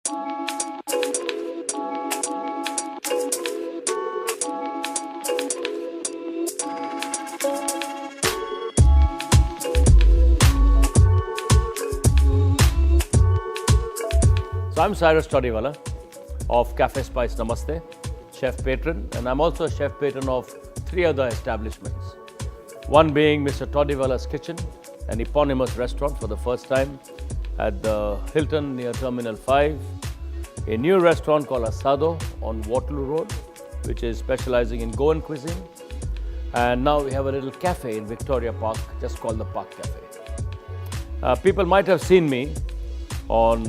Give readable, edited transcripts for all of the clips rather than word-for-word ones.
So I'm Cyrus Todiwala of Cafe Spice Namaste, chef patron, and I'm also chef patron of 3 other establishments. One being Mr. Todiwala's Kitchen, an eponymous restaurant for the first time at the Hilton near Terminal 5. A new restaurant called Asado on Waterloo Road, which is specializing in Goan cuisine. And now we have a little cafe in Victoria Park, just called the Park Cafe. People might have seen me on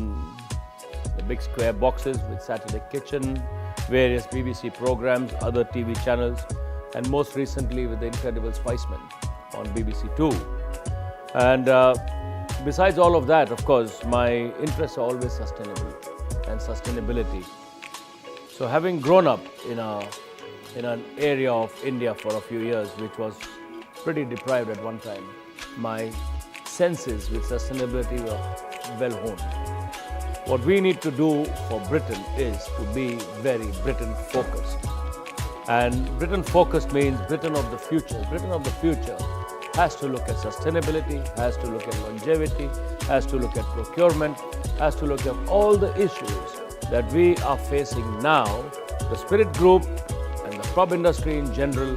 the big square boxes with Saturday Kitchen, various BBC programs, other TV channels, and most recently with The Incredible Spiceman on BBC Two. And besides all of that, of course, my interests are always sustainability. So having grown up in an area of India for a few years, which was pretty deprived at one time, my senses with sustainability were well honed. What we need to do for Britain is to be very Britain-focused. And Britain-focused means Britain of the future. Britain of the future has to look at sustainability, has to look at longevity, has to look at procurement, has to look at all the issues that we are facing now. The Spirit Group and the pub industry in general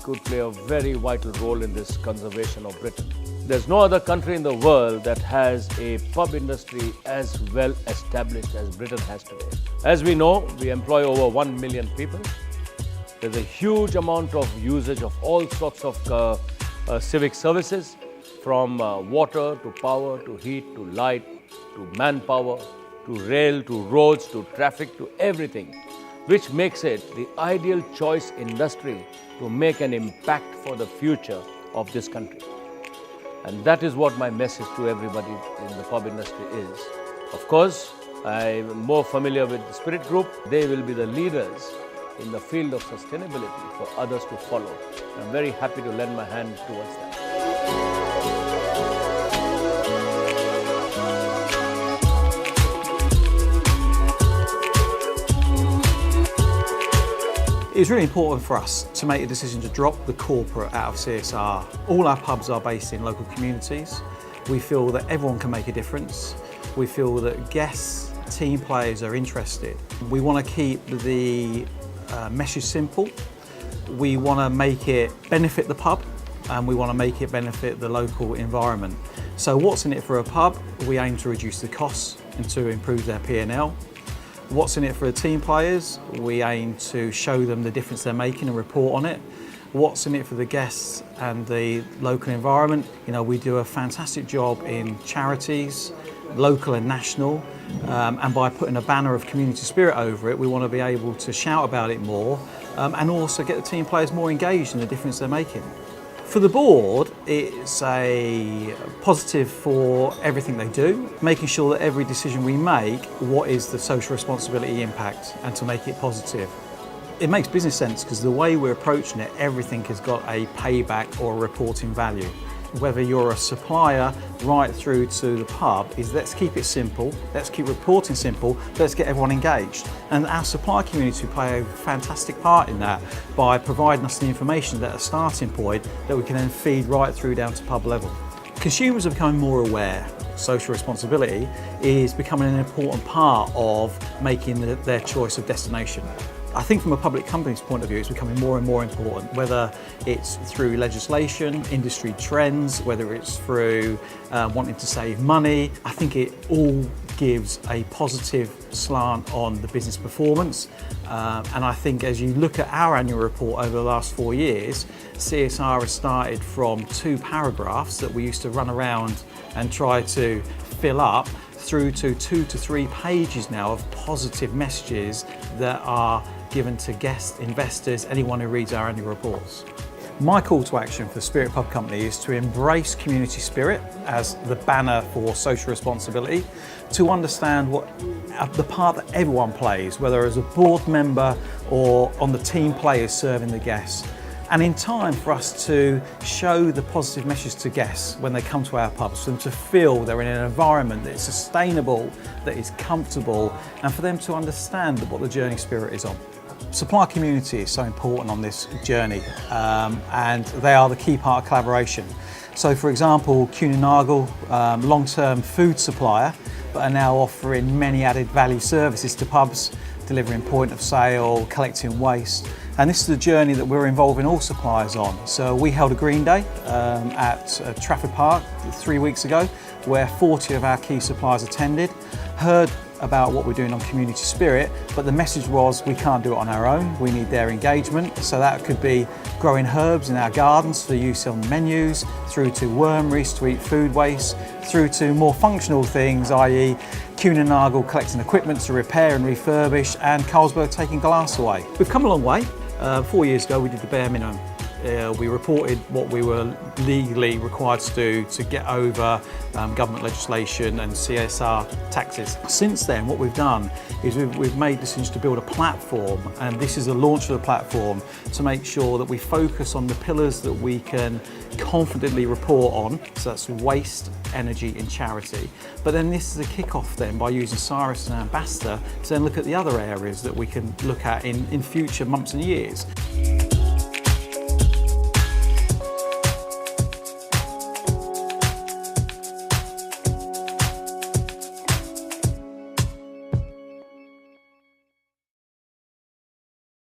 could play a very vital role in this conservation of Britain. There's no other country in the world that has a pub industry as well established as Britain has today. As we know, we employ over 1 million people. There's a huge amount of usage of all sorts of civic services, from water to power to heat to light to manpower to rail to roads to traffic to everything, which makes it the ideal choice industry to make an impact for the future of this country. And that is what my message to everybody in the pub industry is. Of course, I'm more familiar with the Spirit Group. They will be the leaders in the field of sustainability for others to follow. I'm very happy to lend my hand towards that. It was really important for us to make a decision to drop the corporate out of CSR. All our pubs are based in local communities. We feel that everyone can make a difference. We feel that guests, team players are interested. We want to keep the message simple. We want to make it benefit the pub, and we want to make it benefit the local environment. So what's in it for a pub? We aim to reduce the costs and to improve their P&L. What's in it for the team players? We aim to show them the difference they're making and report on it. What's in it for the guests and the local environment? You know, we do a fantastic job in charities, local and national, and by putting a banner of community spirit over it, we want to be able to shout about it more and also get the team players more engaged in the difference they're making. For the board, it's a positive for everything they do, making sure that every decision we make, what is the social responsibility impact, and to make it positive. It makes business sense because the way we're approaching it, everything has got a payback or a reporting value. Whether you're a supplier right through to the pub, is let's keep it simple, let's keep reporting simple, let's get everyone engaged. And our supplier community play a fantastic part in that by providing us the information at a starting point that we can then feed right through down to pub level. Consumers are becoming more aware. Social responsibility is becoming an important part of making their choice of destination. I think from a public company's point of view, it's becoming more and more important, whether it's through legislation, industry trends, whether it's through wanting to save money. I think it all gives a positive slant on the business performance. And I think as you look at our annual report over the last 4 years, CSR has started from 2 paragraphs that we used to run around and try to fill up through to 2 to 3 pages now of positive messages that are given to guests, investors, anyone who reads our annual reports. My call to action for the Spirit Pub Company is to embrace community spirit as the banner for social responsibility, to understand what the part that everyone plays, whether as a board member or on the team players serving the guests, and in time for us to show the positive message to guests when they come to our pubs, for them to feel they're in an environment that is sustainable, that is comfortable, and for them to understand what the journey spirit is on. Supplier community is so important on this journey, and they are the key part of collaboration. So for example, Kuehne Nagel, long-term food supplier, but are now offering many added value services to pubs, delivering point of sale, collecting waste. And this is the journey that we're involving all suppliers on. So we held a Green Day at Trafford Park 3 weeks ago, where 40 of our key suppliers attended, heard about what we're doing on community spirit, but the message was we can't do it on our own, we need their engagement. So that could be growing herbs in our gardens for use on menus, through to wormeries to eat food waste, through to more functional things, i.e. Kuehne Nagel collecting equipment to repair and refurbish, and Carlsberg taking glass away. We've come a long way. 4 years ago we did the bare minimum. We reported what we were legally required to do to get over government legislation and CSR taxes. Since then, what we've done is we've made decisions to build a platform, and this is the launch of the platform to make sure that we focus on the pillars that we can confidently report on. So that's waste, energy and charity. But then this is a kick-off then by using Cyrus as an ambassador to then look at the other areas that we can look at in future months and years.